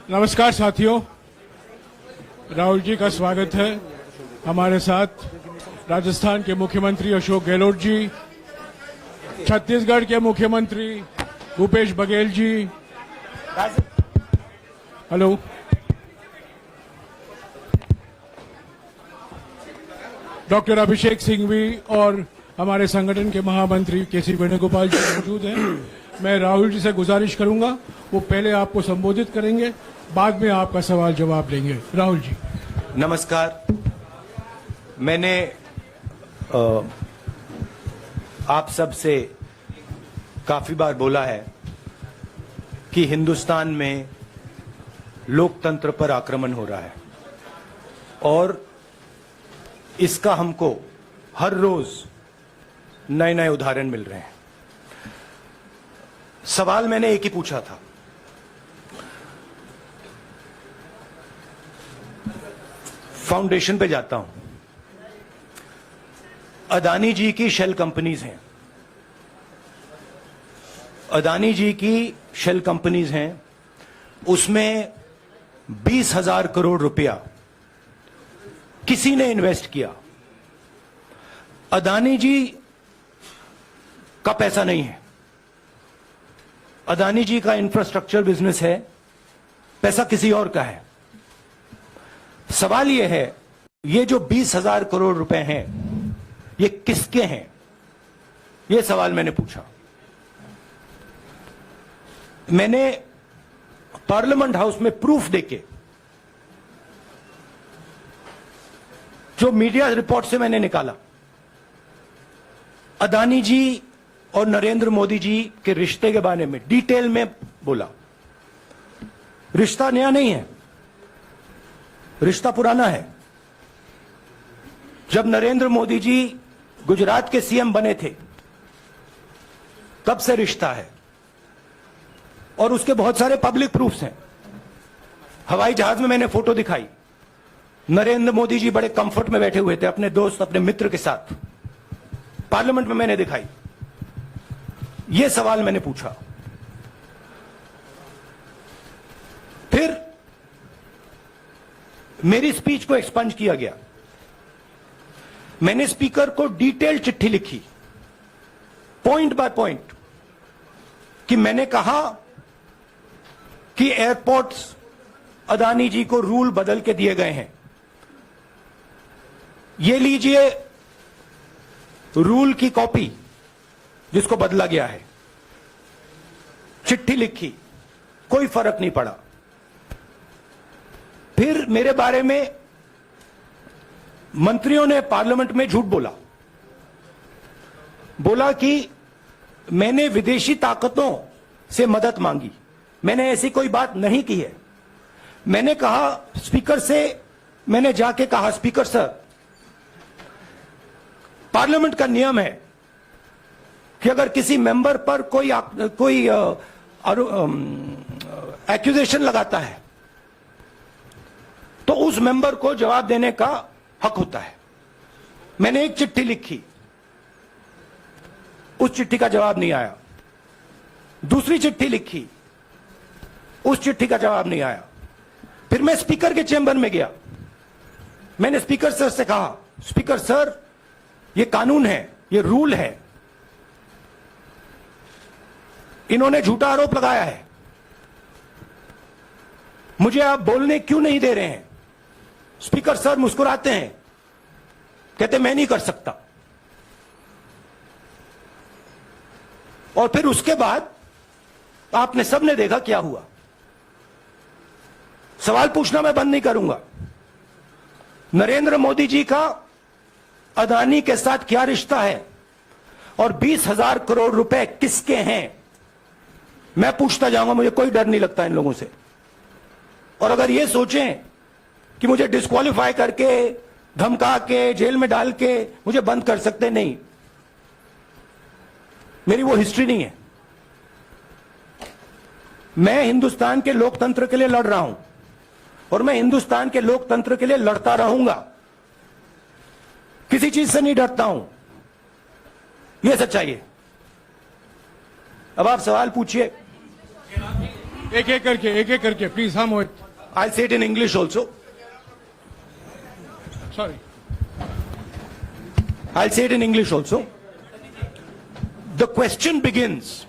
नमस्कार साथियों, राहुल जी का स्वागत है। हमारे साथ राजस्थान के मुख्यमंत्री अशोक गहलोत जी, छत्तीसगढ़ के मुख्यमंत्री भूपेश बघेल जी, हेलो, डॉक्टर अभिषेक सिंघवी और हमारे संगठन के महामंत्री केसी वेणुगोपाल जी मौजूद हैं। मैं राहुल जी से गुजारिश करूंगा, वो पहले आपको संबोधित करेंगे, बाद में आपका सवाल जवाब लेंगे। राहुल जी। नमस्कार। मैंने आप सब से काफी बार बोला है कि हिंदुस्तान में लोकतंत्र पर आक्रमण हो रहा है और इसका हमको हर रोज नए नए उदाहरण मिल रहे हैं। सवाल मैंने एक ही पूछा था, फाउंडेशन पे जाता हूं, अदानी जी की शेल कंपनीज हैं, अदानी जी की शेल कंपनीज हैं, उसमें 20,000 करोड़ रुपया किसी ने इन्वेस्ट किया। अदानी जी का पैसा नहीं है, अदानी जी का इंफ्रास्ट्रक्चर बिजनेस है, पैसा किसी और का है। सवाल यह है, ये जो 20,000 करोड़ रुपए हैं, ये किसके हैं? ये सवाल मैंने पूछा। मैंने पार्लियामेंट हाउस में प्रूफ देके, जो मीडिया रिपोर्ट से मैंने निकाला, अदानी जी और नरेंद्र मोदी जी के रिश्ते के बारे में डिटेल में बोला। रिश्ता नया नहीं है, रिश्ता पुराना है। जब नरेंद्र मोदी जी गुजरात के सीएम बने थे, तब से रिश्ता है और उसके बहुत सारे पब्लिक प्रूफ्स हैं। हवाई जहाज में मैंने फोटो दिखाई, नरेंद्र मोदी जी बड़े कंफर्ट में बैठे हुए थे अपने दोस्त, अपने मित्र के साथ। पार्लियामेंट में मैंने दिखाई। यह सवाल मैंने पूछा। फिर मेरी स्पीच को एक्सपंज किया गया। मैंने स्पीकर को डिटेल चिट्ठी लिखी, पॉइंट बाय पॉइंट, कि मैंने कहा कि एयरपोर्ट्स अदानी जी को रूल बदल के दिए गए हैं। ये लीजिए रूल की कॉपी जिसको बदला गया है। चिट्ठी लिखी, कोई फर्क नहीं पड़ा। फिर मेरे बारे में मंत्रियों ने पार्लियामेंट में झूठ बोला कि मैंने विदेशी ताकतों से मदद मांगी। मैंने ऐसी कोई बात नहीं की है। मैंने कहा स्पीकर से, मैंने जाके कहा, स्पीकर सर, पार्लियामेंट का नियम है कि अगर किसी मेंबर पर कोई एक्यूजेशन लगाता है तो उस मेंबर को जवाब देने का हक होता है। मैंने एक चिट्ठी लिखी, उस चिट्ठी का जवाब नहीं आया। दूसरी चिट्ठी लिखी, उस चिट्ठी का जवाब नहीं आया। फिर मैं स्पीकर के चेंबर में गया। मैंने स्पीकर सर से कहा, स्पीकर सर, ये कानून है, ये रूल है, इन्होंने झूठा आरोप लगाया है, मुझे आप बोलने क्यों नहीं दे रहे हैं? स्पीकर सर मुस्कुराते हैं, कहते मैं नहीं कर सकता। और फिर उसके बाद आपने सबने देखा क्या हुआ। सवाल पूछना मैं बंद नहीं करूंगा। नरेंद्र मोदी जी का अदानी के साथ क्या रिश्ता है और 20,000 करोड़ रुपए किसके हैं, मैं पूछता जाऊंगा। मुझे कोई डर नहीं लगता इन लोगों से। और अगर ये सोचें कि मुझे डिस्क्वालीफाई करके, धमका के, जेल में डाल के मुझे बंद कर सकते, नहीं, मेरी वो हिस्ट्री नहीं है। मैं हिंदुस्तान के लोकतंत्र के लिए लड़ रहा हूं और मैं हिंदुस्तान के लोकतंत्र के लिए लड़ता रहूंगा। किसी चीज से नहीं डरता हूं, यह सच्चाई है। अब आप सवाल पूछिए। एक एक करके प्लीज. हाँ मोहित, I'll say it in English also. Sorry. I'll say it in English also. The question begins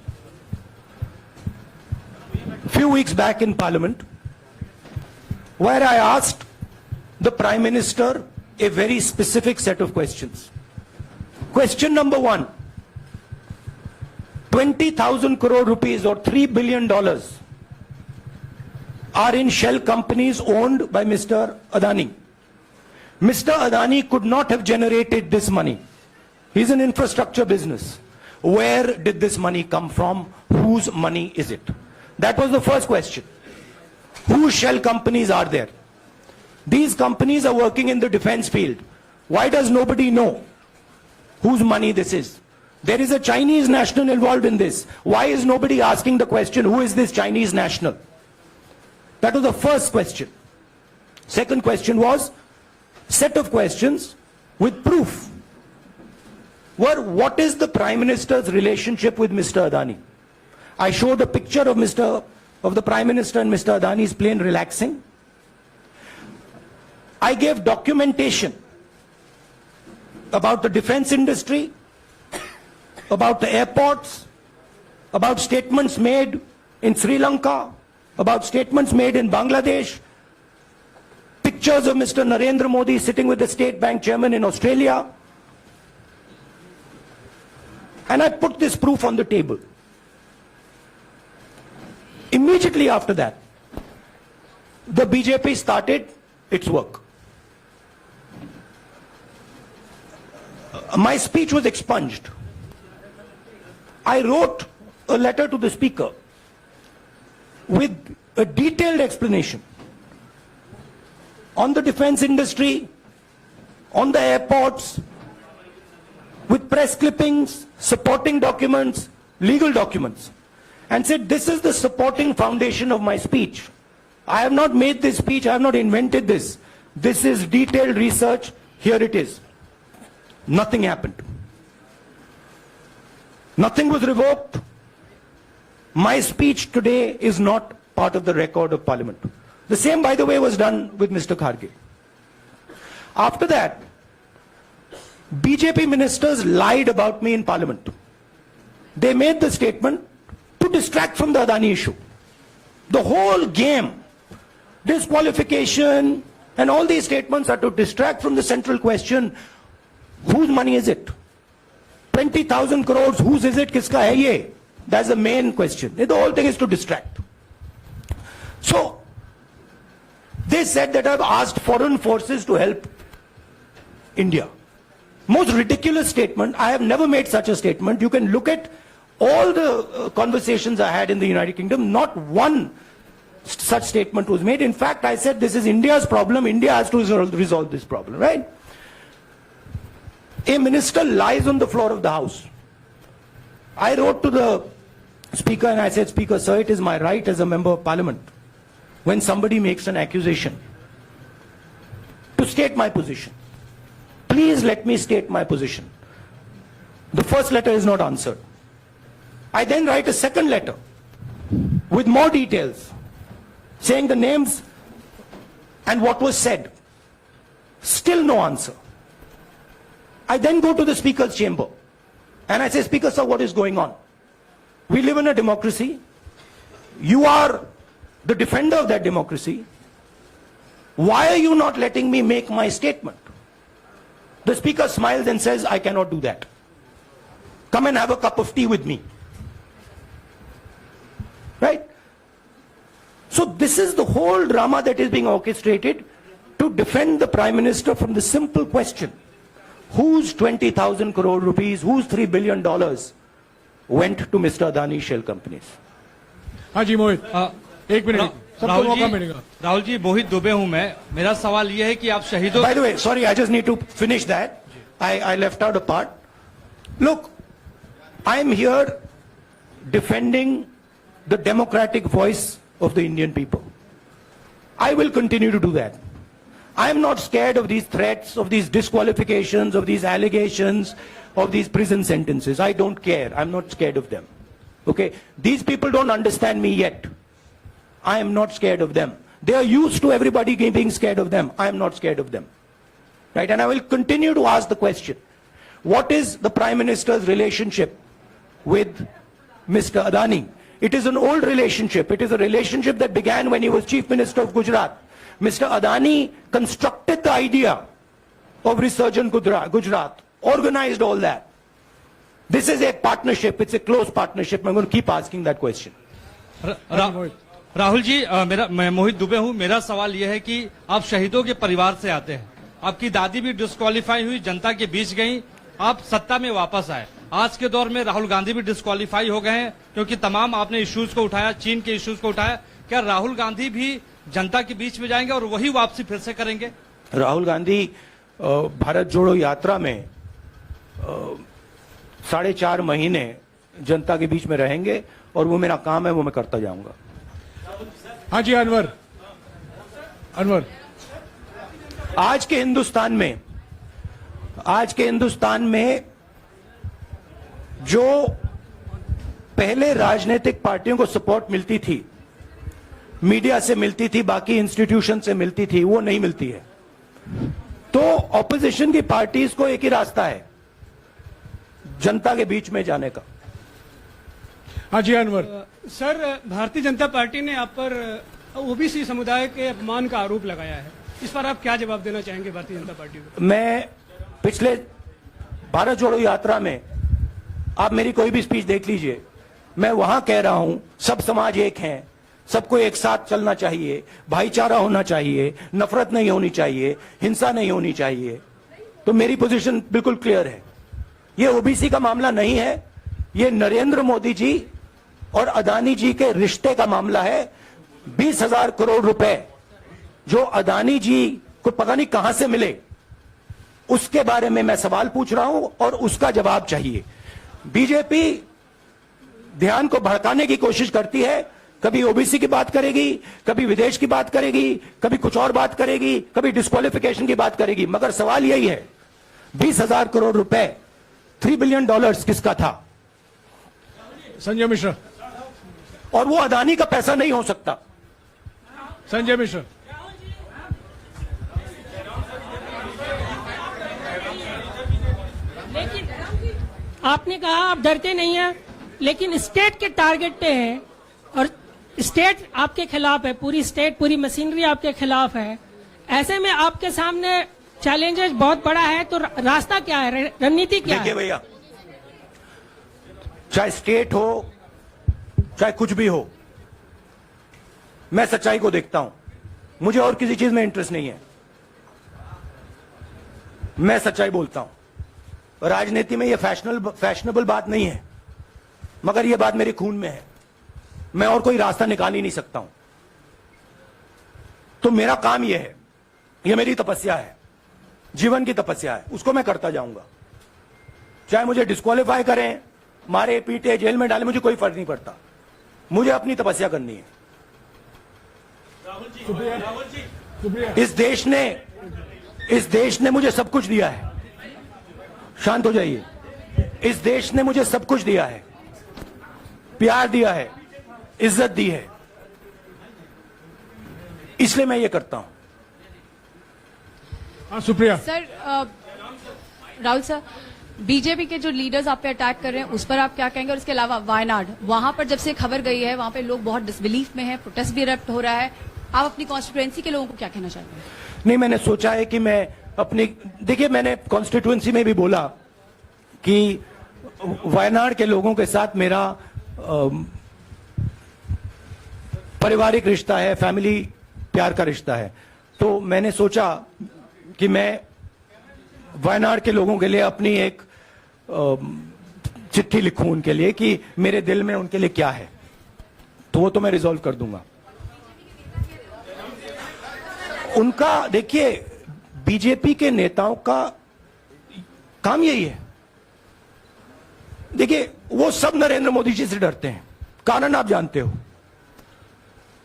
a few weeks back in Parliament, where I asked the Prime Minister a very specific set of questions. Question number one, 20,000 crore rupees or $3 billion are in shell companies owned by Mr. Adani. Mr. Adani could not have generated this money. He's an infrastructure business. Where did this money come from? Whose money is it? That was the first question. Whose shell companies are there? These companies are working in the defense field. Why does nobody know whose money this is? There is a Chinese national involved in this. Why is nobody asking the question, who is this Chinese national? That was the first question. Second question was, set of questions with proof. Were, what is the Prime Minister's relationship with Mr. Adani? I showed a picture of the Prime Minister and Mr. Adani's plane relaxing. I gave documentation about the defense industry, about the airports, about statements made in Sri Lanka, about statements made in Bangladesh, pictures of Mr. Narendra Modi sitting with the State Bank chairman in Australia. And I put this proof on the table. Immediately after that, the BJP started its work. My speech was expunged. I wrote a letter to the Speaker with a detailed explanation on the defense industry, on the airports, with press clippings, supporting documents, legal documents, and said, this is the supporting foundation of my speech. I have not made this speech, I have not invented this. This is detailed research, here it is. Nothing happened. Nothing was revoked. My speech today is not part of the record of Parliament. The same, by the way, was done with Mr. Kharge. After that, BJP ministers lied about me in Parliament. They made the statement to distract from the Adani issue. The whole game, disqualification, and all these statements are to distract from the central question, whose money is it? 20,000 crores, whose is it? Kiska hai ye? That's the main question. The whole thing is to distract. So, they said that I've asked foreign forces to help India. Most ridiculous statement. I have never made such a statement. You can look at all the conversations I had in the United Kingdom. Not one such statement was made. In fact, I said this is India's problem. India has to resolve this problem, right? A minister lies on the floor of the House. I wrote to the Speaker and I said, Speaker, sir, it is my right as a member of Parliament, when somebody makes an accusation, to state my position. Please let me state my position. The first letter is not answered. I then write a second letter with more details, saying the names and what was said. Still no answer. I then go to the Speaker's chamber and I say, Speaker, sir, what is going on? We live in a democracy. You are the defender of that democracy. Why are you not letting me make my statement? The Speaker smiles and says, I cannot do that. Come and have a cup of tea with me. Right? So this is the whole drama that is being orchestrated to defend the Prime Minister from the simple question, whose 20,000 crore rupees, whose $3 billion went to Mr. Adani shell companies? हाँ जी मोहित, एक minute, सबको मौका मिलेगा. राहुल जी, मोहित दुबे हूं मैं. मेरा सवाल यह है कि आप शहीदों. By the way, sorry, I just need to finish that. I left out a part. Look, I am here defending the democratic voice of the Indian people. I will continue to do that. I am not scared of these threats, of these disqualifications, of these allegations, of these prison sentences. I don't care. I'm not scared of them. Okay? These people don't understand me yet. I am not scared of them. They are used to everybody being scared of them. I am not scared of them. Right? And I will continue to ask the question, what is the Prime Minister's relationship with Mr. Adani? It is an old relationship. It is a relationship that began when he was Chief Minister of Gujarat. Mr. Adani constructed the idea of Resurgent Gujarat, organized all that. This is a partnership. It's a close partnership. I'm going to keep asking that question. Rahul ji, मैं मोहित दुबे हूं। मेरा सवाल यह है कि आप शहीदों के परिवार से आते हैं। आपकी दादी भी डिस्क्वालीफाई हुई, जनता के बीच गई, आप सत्ता में वापस आए। आज के दौर में राहुल गांधी भी डिस्क्वालीफाई हो गए हैं क्योंकि तमाम आपने इश्यूज को उठाया, चीन के इश्यूज को उठाया। क्या राहुल गांधी भी जनता के बीच में जाएंगे और वही वापसी फिर से करेंगे? राहुल गांधी भारत जोड़ो यात्रा में 4.5 महीने जनता के बीच में रहेंगे और वो मेरा काम है, वो मैं करता जाऊंगा। हाँ जी, अनवर। आज के हिंदुस्तान में जो पहले राजनीतिक पार्टियों को सपोर्ट मिलती थी, मीडिया से मिलती थी, बाकी इंस्टीट्यूशन से मिलती थी, वो नहीं मिलती है। तो ऑपोजिशन की पार्टीज को एक ही रास्ता है, जनता के बीच में जाने का। हाँ जी, अनवर। सर, भारतीय जनता पार्टी ने आप पर ओबीसी समुदाय के अपमान का आरोप लगाया है। इस पर आप क्या जवाब देना चाहेंगे भारतीय जनता पार्टी को? मैं पिछले भारत जोड़ो यात्रा में, आप मेरी कोई भी स्पीच देख लीजिए, मैं वहां कह रहा हूं सब समाज एक हैं, सबको एक साथ चलना चाहिए, भाईचारा होना चाहिए, नफरत नहीं होनी चाहिए, हिंसा नहीं होनी चाहिए। तो मेरी पोजीशन बिल्कुल क्लियर है। ये ओबीसी का मामला नहीं है, ये नरेंद्र मोदी जी और अदानी जी के रिश्ते का मामला है। 20,000 करोड़ रुपए जो अदानी जी को पता नहीं कहां से मिले, उसके बारे में मैं सवाल पूछ रहा हूं और उसका जवाब चाहिए। बीजेपी ध्यान को भड़काने की कोशिश करती है, कभी ओबीसी की बात करेगी, कभी विदेश की बात करेगी, कभी कुछ और बात करेगी, कभी डिस्क्वालिफिकेशन की बात करेगी, मगर सवाल यही है 20,000 करोड़ रुपए, $3 बिलियन किसका था? संजय मिश्रा। और वो अदानी का पैसा नहीं हो सकता। संजय मिश्रा। लेकिन आपने कहा आप डरते नहीं हैं, लेकिन स्टेट के टारगेट पे हैं और स्टेट आपके खिलाफ है, पूरी स्टेट, पूरी मशीनरी आपके खिलाफ है। ऐसे में आपके सामने चैलेंजेस बहुत बड़ा है, तो रास्ता क्या है, रणनीति क्या है? देखिए भैया, चाहे स्टेट हो चाहे कुछ भी हो, मैं सच्चाई को देखता हूं। मुझे और किसी चीज में इंटरेस्ट नहीं है, मैं सच्चाई बोलता हूं। राजनीति में यह फैशनेबल बात नहीं है, मगर यह बात मेरे खून में है। मैं और कोई रास्ता निकाल ही नहीं सकता हूं। तो मेरा काम यह है, यह मेरी तपस्या है, जीवन की तपस्या है, उसको मैं करता जाऊंगा। चाहे मुझे डिस्क्वालीफाई करें, मारे पीटे, जेल में डाले, मुझे कोई फर्क नहीं पड़ता। मुझे अपनी तपस्या करनी है। इस देश ने मुझे सब कुछ दिया है। शांत हो जाइए। इस देश ने मुझे सब कुछ दिया है, प्यार दिया है, इज्जत दी है, इसलिए मैं ये करता हूं। हाँ, Supriya. Sir, Rahul sir, BJP के जो लीडर्स आप पे अटैक कर रहे हैं उस पर आप क्या कहेंगे? और इसके अलावा वायनाड, वहां पर जब से खबर गई है, वहां पे लोग बहुत डिसबिलीफ में हैं, प्रोटेस्ट भी इरप्ट हो रहा है। आप अपनी कॉन्स्टिट्यूएंसी के लोगों को क्या कहना चाहते हैं? नहीं, मैंने सोचा है कि मैं अपनी, देखिए, मैंने कॉन्स्टिट्यूएंसी में भी बोला कि वायनाड के लोगों के साथ मेरा पारिवारिक रिश्ता है, फैमिली प्यार का रिश्ता है। तो मैंने सोचा कि मैं वायनाड के लोगों के लिए अपनी एक चिट्ठी लिखूं उनके लिए कि मेरे दिल में उनके लिए क्या है। तो वो तो मैं रिजॉल्व कर दूंगा। उनका, देखिए, बीजेपी के नेताओं का काम यही है। देखिए, वो सब नरेंद्र मोदी जी से डरते हैं, कारण आप जानते हो।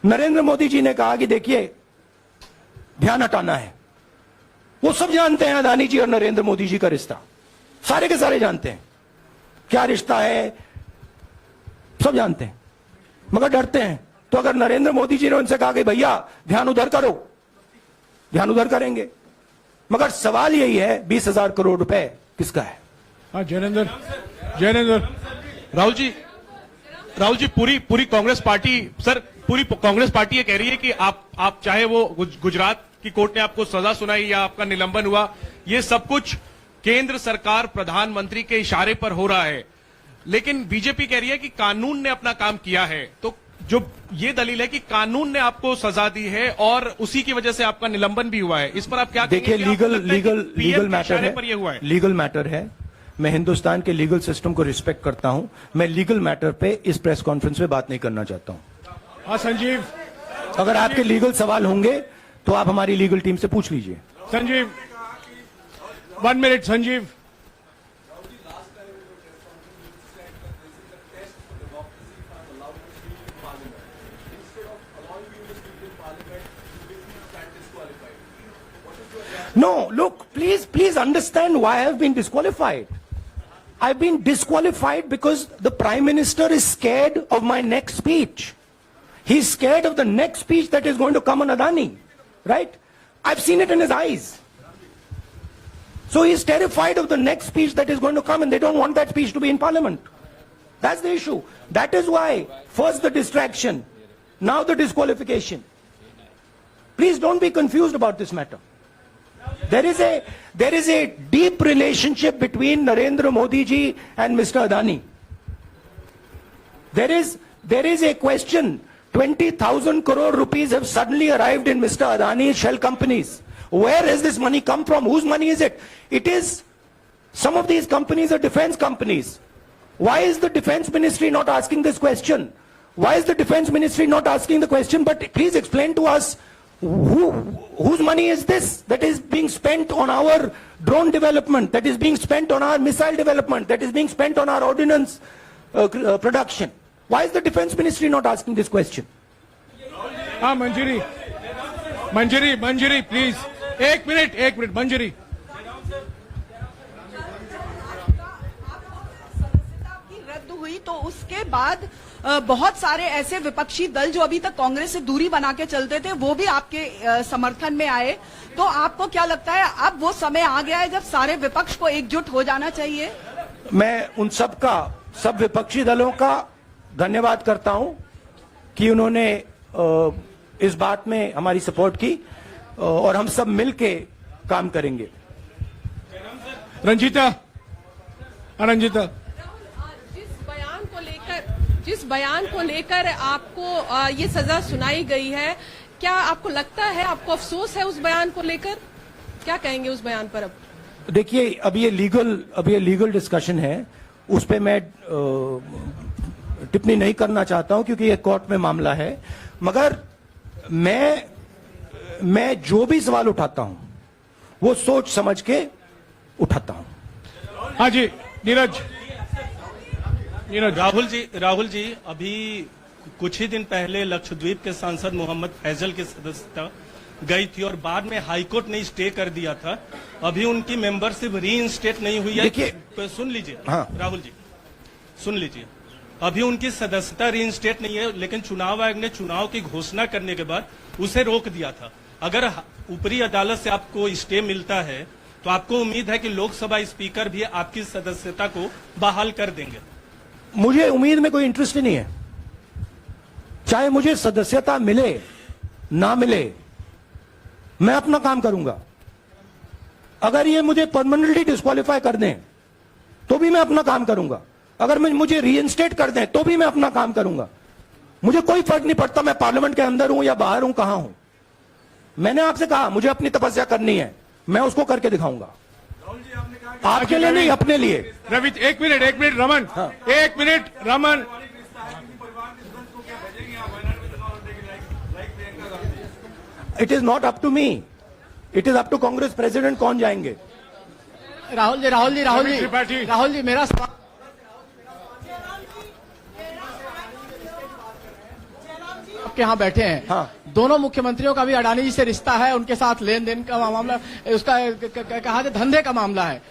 नरेंद्र मोदी जी ने कहा कि देखिए, ध्यान हटाना है। वो सब जानते हैं अदानी जी और नरेंद्र मोदी जी का रिश्ता, सारे के सारे जानते हैं क्या रिश्ता है, सब जानते हैं, मगर डरते हैं तो अगर नरेंद्र मोदी जी ने उनसे कहा कि भैया ध्यान उधर करो, ध्यान उधर करेंगे। मगर सवाल यही है 20,000 करोड़ रुपए किसका है? हाँ जैनेंद्र राहुल जी पूरी कांग्रेस पार्टी, सर पूरी कांग्रेस पार्टी ये कह रही है कि आप चाहे वो गुजरात की कोर्ट ने आपको सजा सुनाई या आपका निलंबन हुआ, ये सब कुछ केंद्र सरकार प्रधानमंत्री के इशारे पर हो रहा है। लेकिन बीजेपी कह रही है कि कानून ने अपना काम किया है। तो जो ये दलील है कि कानून ने आपको सजा दी है और उसी की वजह से आपका निलंबन भी हुआ है, इस पर आप क्या देखिए, लीगल मैटर है, पर ये हुआ है। लीगल मैटर है। मैं हिंदुस्तान के लीगल सिस्टम को रिस्पेक्ट करता हूं। मैं लीगल मैटर पे इस प्रेस कॉन्फ्रेंस में बात नहीं करना चाहता हूं। हाँ संजीव, अगर आपके लीगल सवाल होंगे तो आप हमारी लीगल टीम से पूछ लीजिए। Sanjeev 1 minute. Sanjeev, No, look, please understand why I have been disqualified. I've been disqualified because the Prime Minister is scared of my next speech. He's scared of the next speech that is going to come on Adani, right? I've seen it in his eyes. So he's terrified of the next speech that is going to come, and they don't want that speech to be in Parliament. That's the issue. That is why first the distraction, now the disqualification. Please don't be confused about this matter. There is a deep relationship between Narendra Modi ji and Mr. Adani. There is a question. 20,000 crore rupees have suddenly arrived in Mr. Adani's shell companies. Where has this money come from? Whose money is it? It is, some of these companies are defense companies. Why is the defense ministry not asking this question? Why is the defense ministry not asking the question? But please explain to us, whose money is this that is being spent on our drone development, that is being spent on our missile development, that is being spent on our ordnance production? Why is the defense ministry not asking this question? हाँ मंजरी please, एक minute मंजरी। रद्द हुई तो उसके बाद बहुत सारे ऐसे विपक्षी दल जो अभी तक कांग्रेस से दूरी बना के चलते थे वो भी आपके समर्थन में आए। तो आपको क्या लगता है अब वो समय आ गया है जब सारे विपक्ष को एकजुट हो जाना चाहिए? मैं उन सब विपक्षी दलों का धन्यवाद करता हूं कि उन्होंने इस बात में हमारी सपोर्ट की और हम सब मिलके काम करेंगे। रंजीता, जिस बयान को लेकर आपको ये सजा सुनाई गई है, क्या आपको लगता है, आपको अफसोस है उस बयान को लेकर? क्या कहेंगे उस बयान पर? अब देखिए, अब ये लीगल डिस्कशन है, उस पे मैं टिप्पणी नहीं करना चाहता हूं क्योंकि ये कोर्ट में मामला है। मगर मैं जो भी सवाल उठाता हूं वो सोच समझ के उठाता हूं। हाँ जी, नीरज। राहुल जी अभी कुछ ही दिन पहले लक्षद्वीप के सांसद मोहम्मद फैजल की सदस्यता गई थी और बाद में हाईकोर्ट ने स्टे कर दिया था। अभी उनकी मेंबरशिप रीइंस्टेट नहीं हुई है। देखिए, सुन लीजिए। हाँ। राहुल जी सुन लीजिए, अभी उनकी सदस्यता रीइंस्टेट नहीं है, लेकिन चुनाव आयोग ने चुनाव की घोषणा करने के बाद उसे रोक दिया था। अगर ऊपरी अदालत से आपको स्टे मिलता है तो आपको उम्मीद है कि लोकसभा स्पीकर भी आपकी सदस्यता को बहाल कर देंगे? मुझे उम्मीद में कोई इंटरेस्ट नहीं है। चाहे मुझे सदस्यता मिले ना मिले, मैं अपना काम करूंगा। अगर ये मुझे परमानेंटली डिस्क्वालीफाई कर दें तो भी मैं अपना काम करूंगा। अगर मुझे रीइंस्टेट कर दें तो भी मैं अपना काम करूंगा। मुझे कोई फर्क नहीं पड़ता मैं पार्लियामेंट के अंदर हूं या बाहर हूं, कहां हूं। मैंने आपसे कहा मुझे अपनी तपस्या करनी है, मैं उसको करके दिखाऊंगा। आपके लिए नहीं, अपने लिए। रवि, एक मिनट रमन। हाँ। एक minute Raman. It is not up to me, it is up to Congress president कौन जाएंगे। राहुल जी मेरा सवाल आपके यहाँ बैठे हैं। हाँ। दोनों मुख्यमंत्रियों का भी अडानी जी से रिश्ता है, उनके साथ लेन देन का मामला, उसका कहा धंधे का मामला है।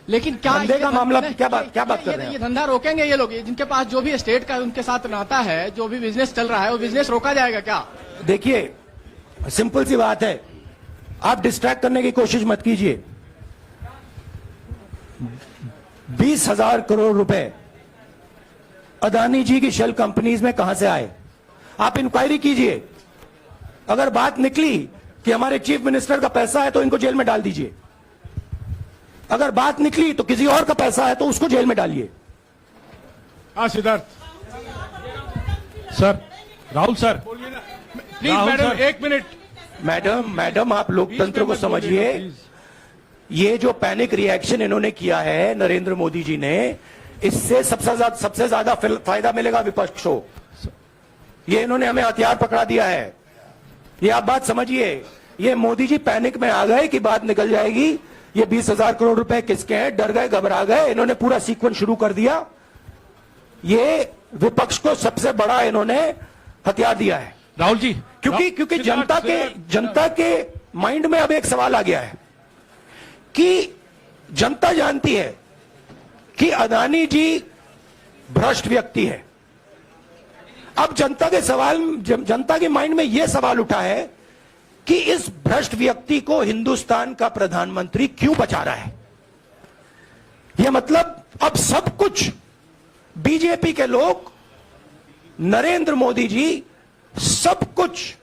लेकिन क्या धंधे का मामला क्या बात कर रहे हैं ये धंधा रोकेंगे ये लोग? जिनके पास जो भी स्टेट का उनके साथ नाता है, जो भी बिजनेस चल रहा है, वो बिजनेस रोका जाएगा क्या? देखिए, सिंपल सी बात है, आप डिस्ट्रैक्ट करने की कोशिश मत कीजिए। 20,000 करोड़ रुपए अदानी जी की शेल कंपनीज में कहां से आए? आप इंक्वायरी कीजिए। अगर बात निकली कि हमारे चीफ मिनिस्टर का पैसा है तो इनको जेल में डाल दीजिए। अगर बात निकली तो किसी और का पैसा है तो उसको जेल में डालिए। Siddharth sir, Rahul sir, please madam, 1 minute. Madam आप लोकतंत्र को समझिए। ये जो पैनिक रिएक्शन इन्होंने किया है नरेंद्र मोदी जी ने, इससे सबसे ज्यादा फायदा मिलेगा विपक्ष को। ये इन्होंने हमें हथियार पकड़ा दिया है। ये आप बात समझिए। ये मोदी जी पैनिक में आ गए कि बात निकल जाएगी, ये 20,000 करोड़ रुपए किसके हैं, डर गए, घबरा गए, इन्होंने पूरा सीक्वेंस शुरू कर दिया। ये विपक्ष को सबसे बड़ा इन्होंने हथियार दिया है राहुल जी, क्योंकि जनता के माइंड में अब एक सवाल आ गया है कि जनता जानती है कि अदानी जी भ्रष्ट व्यक्ति है। अब जनता के माइंड में यह सवाल उठा है कि इस भ्रष्ट व्यक्ति को हिंदुस्तान का प्रधानमंत्री क्यों बचा रहा है। यह मतलब अब सब कुछ बीजेपी के लोग, नरेंद्र मोदी जी सब कुछ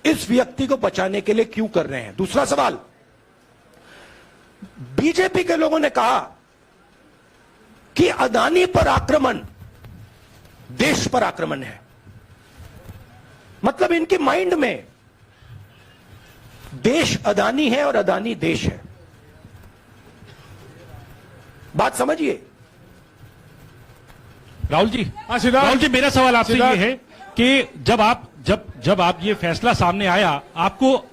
इस व्यक्ति को बचाने के लिए क्यों कर रहे हैं। दूसरा सवाल, बीजेपी के लोगों ने कहा कि अदानी पर आक्रमण देश पर आक्रमण है। मतलब इनके माइंड में देश अदानी है और अदानी देश है। बात समझिए। राहुल जी, मेरा सवाल आपसे ये है कि जब आप ये फैसला सामने आया, आपको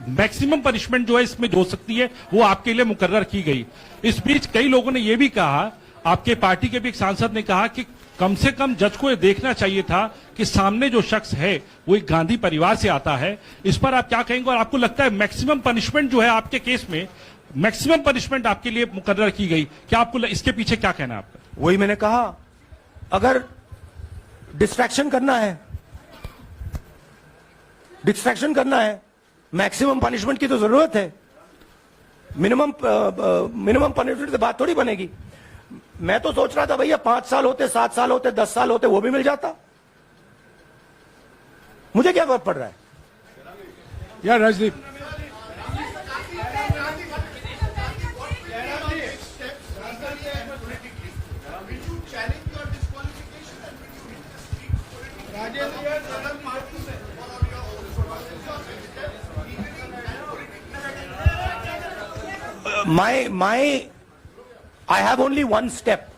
मैक्सिमम पनिशमेंट जो है इसमें जो हो सकती है वो आपके लिए मुकर्रर की गई। इस बीच कई लोगों ने ये भी कहा, आपके पार्टी के भी एक सांसद ने कहा कि कम से कम जज को ये देखना चाहिए था कि सामने जो शख्स है वो एक गांधी परिवार से आता है। इस पर आप क्या कहेंगे? और आपको लगता है मैक्सिमम पनिशमेंट जो है आपके केस में, मैक्सिमम पनिशमेंट आपके लिए मुकर्रर की गई, क्या आपको इसके पीछे क्या कहना है आपका? वही मैंने कहा, अगर डिस्ट्रैक्शन करना है, मैक्सिमम पनिशमेंट की तो जरूरत है। मिनिमम पनिशमेंट से बात थोड़ी बनेगी। मैं तो सोच रहा था भैया 5 साल होते, 7 साल होते, 10 साल होते, वो भी मिल जाता। मुझे क्या फर्क पड़ रहा है यार Rajdeep. I have only one step,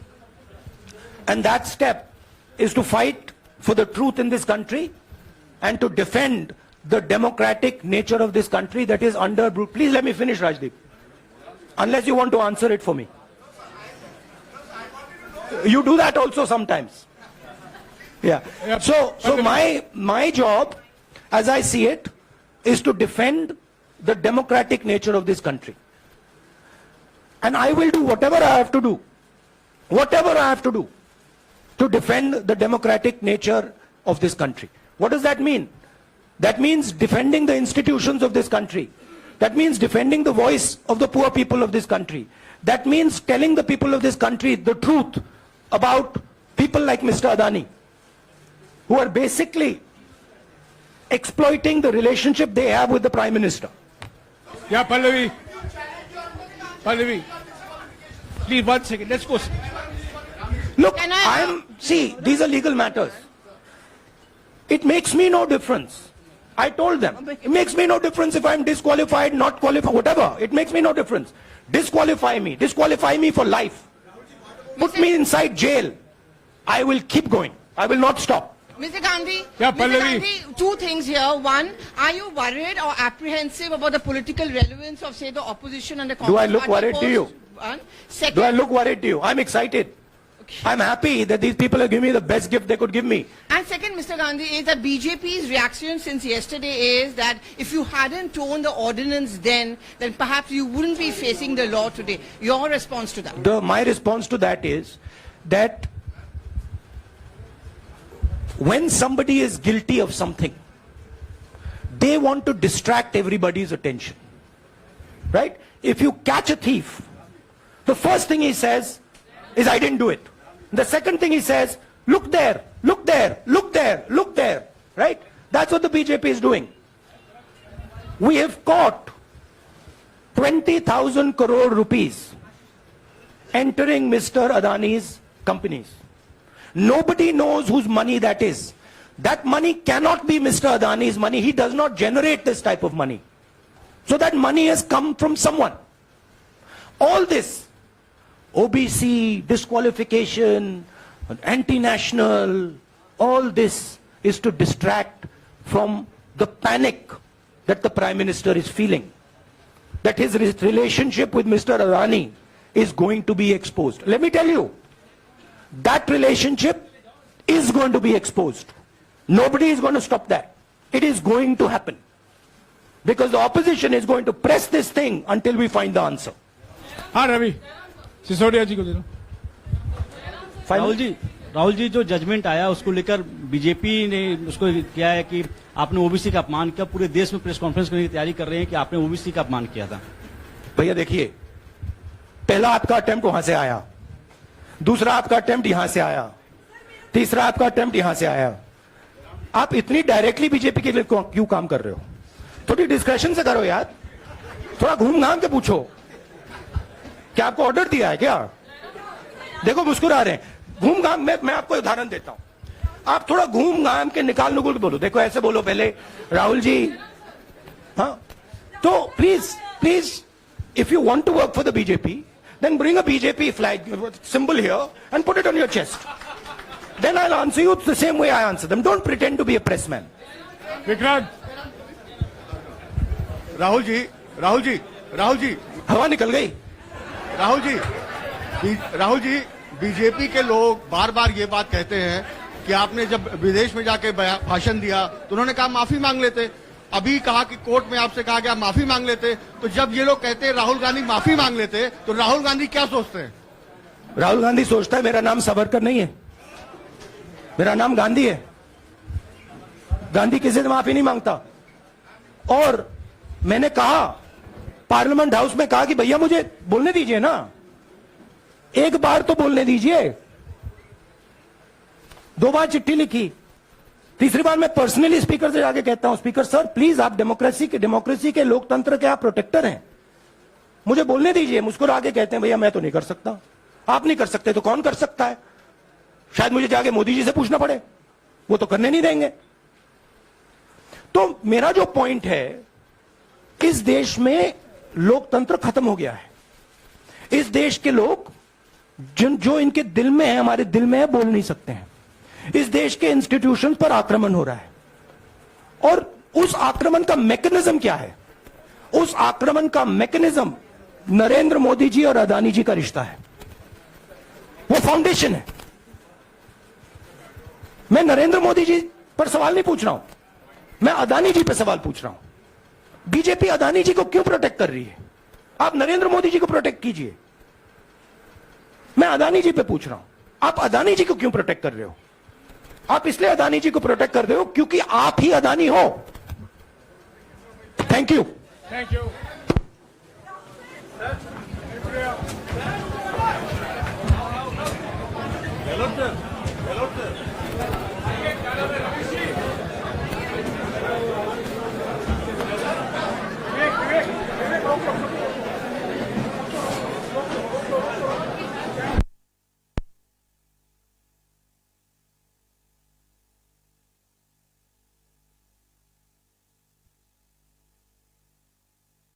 and that step is to fight for the truth in this country and to defend the democratic nature of this country that is under. Please let me finish, Rajdeep, unless you want to answer it for me. You do that also sometimes. Yeah. So my job, as I see it, is to defend the democratic nature of this country. And I will do whatever I have to do to defend the democratic nature of this country. What does that mean? That means defending the institutions of this country. That means defending the voice of the poor people of this country. That means telling the people of this country the truth about people like Mr. Adani, who are basically exploiting the relationship they have with the Prime Minister. Yeah, Pallavi, please 1 second. Let's go. Look, see, these are legal matters. It makes me no difference. I told them, it makes me no difference if I'm disqualified, not qualified, whatever. It makes me no difference. Disqualify me for life. Put me inside jail. I will keep going. I will not stop. Mr. Gandhi, Yeah, Mr. Pallavi. Gandhi, 2 things here. One, are you worried or apprehensive about the political relevance of, say, the opposition and the Congress Do I look party worried to you? One. Second, Do I look worried to you? I'm excited. I'm happy that these people are giving me the best gift they could give me. And second, Mr. Gandhi, is that BJP's reaction since yesterday is that if you hadn't torn the ordinance then perhaps you wouldn't be facing the law today. Your response to that? My response to that is that when somebody is guilty of something, they want to distract everybody's attention. Right? If you catch a thief, the first thing he says is, I didn't do it. The second thing he says, look there, look there, look there, look there. Right? That's what the BJP is doing. We have caught 20,000 crore rupees entering Mr. Adani's companies. Nobody knows whose money that is. That money cannot be Mr. Adani's money. He does not generate this type of money. So that money has come from someone. All this, OBC, disqualification, anti-national, all this is to distract from the panic that the Prime Minister is feeling. That his relationship with Mr. Adani is going to be exposed. Let me tell you, that relationship is going to be exposed. Nobody is going to stop that. It is going to happen. Because the opposition is going to press this thing until we find the answer. हाँ रवि सिसोदिया जी को दे दो. राहुल जी जो judgement आया उसको लेकर BJP ने उसको किया है कि आपने ओबीसी का अपमान किया. पूरे देश में प्रेस कॉन्फ्रेंस करने की तैयारी कर रहे हैं कि आपने ओबीसी का अपमान किया था. भैया देखिए, पहला आपका अटेम्प्ट वहां से आया, दूसरा आपका अटेम्प्ट यहां से आया, तीसरा आपका अटेम्प्ट यहां से आया. आप इतनी डायरेक्टली बीजेपी के लिए क्यों काम कर रहे हो? थोड़ी डिस्कशन से करो यार. थोड़ा घूम घाम के पूछो. क्या आपको ऑर्डर दिया है क्या? देखो मुस्कुरा रहे हैं. घूम घाम मैं आपको उदाहरण देता हूं. आप थोड़ा घूम घाम के निकाल नुकुल के बोलो. देखो ऐसे बोलो पहले, राहुल जी. हाँ, तो please if you want to work for the BJP, then bring a BJP flag symbol here and put it on your chest. Then I'll answer you the same way I answer them. Don't pretend to be a pressman. Vikrant. Rahul ji हवा निकल गई. Rahul ji BJP के लोग बार बार ये बात कहते हैं कि आपने जब विदेश में जाके भाषण दिया तो उन्होंने कहा माफी मांग लेते. अभी कहा कि कोर्ट में आपसे कहा गया माफी मांग लेते. तो जब ये लोग कहते हैं राहुल गांधी माफी मांग लेते, तो राहुल गांधी क्या सोचते हैं? राहुल गांधी सोचता है मेरा नाम सावरकर नहीं है, मेरा नाम गांधी है. गांधी किसी से माफी नहीं मांगता. और मैंने कहा पार्लियामेंट हाउस में, कहा कि भैया मुझे बोलने दीजिए ना, एक बार तो बोलने दीजिए. 2 बार चिट्ठी लिखी, तीसरी बार मैं पर्सनली स्पीकर से जाके कहता हूं, स्पीकर सर प्लीज, आप डेमोक्रेसी के लोकतंत्र के आप प्रोटेक्टर हैं, मुझे बोलने दीजिए. मुस्कुरा के कहते हैं भैया मैं तो नहीं कर सकता. आप नहीं कर सकते तो कौन कर सकता है? शायद मुझे जाके मोदी जी से पूछना पड़े, वो तो करने नहीं देंगे. तो मेरा जो पॉइंट है, इस देश में लोकतंत्र खत्म हो गया है. इस देश के लोग जो इनके दिल में है, हमारे दिल में है, बोल नहीं सकते हैं. इस देश के इंस्टीट्यूशन पर आक्रमण हो रहा है. और उस आक्रमण का मैकेनिज्म क्या है? उस आक्रमण का मैकेनिज्म नरेंद्र मोदी जी और अदानी जी का रिश्ता है. वो फाउंडेशन है. मैं नरेंद्र मोदी जी पर सवाल नहीं पूछ रहा हूं, मैं अदानी जी पर सवाल पूछ रहा हूं. बीजेपी अदानी जी को क्यों प्रोटेक्ट कर रही है? आप नरेंद्र मोदी जी को प्रोटेक्ट कीजिए. मैं अदानी जी पे पूछ रहा हूं, आप अदानी जी को क्यों प्रोटेक्ट कर रहे हो? आप इसलिए अदानी जी को प्रोटेक्ट कर रहे हो क्योंकि आप ही अदानी हो. Thank you. Thank you.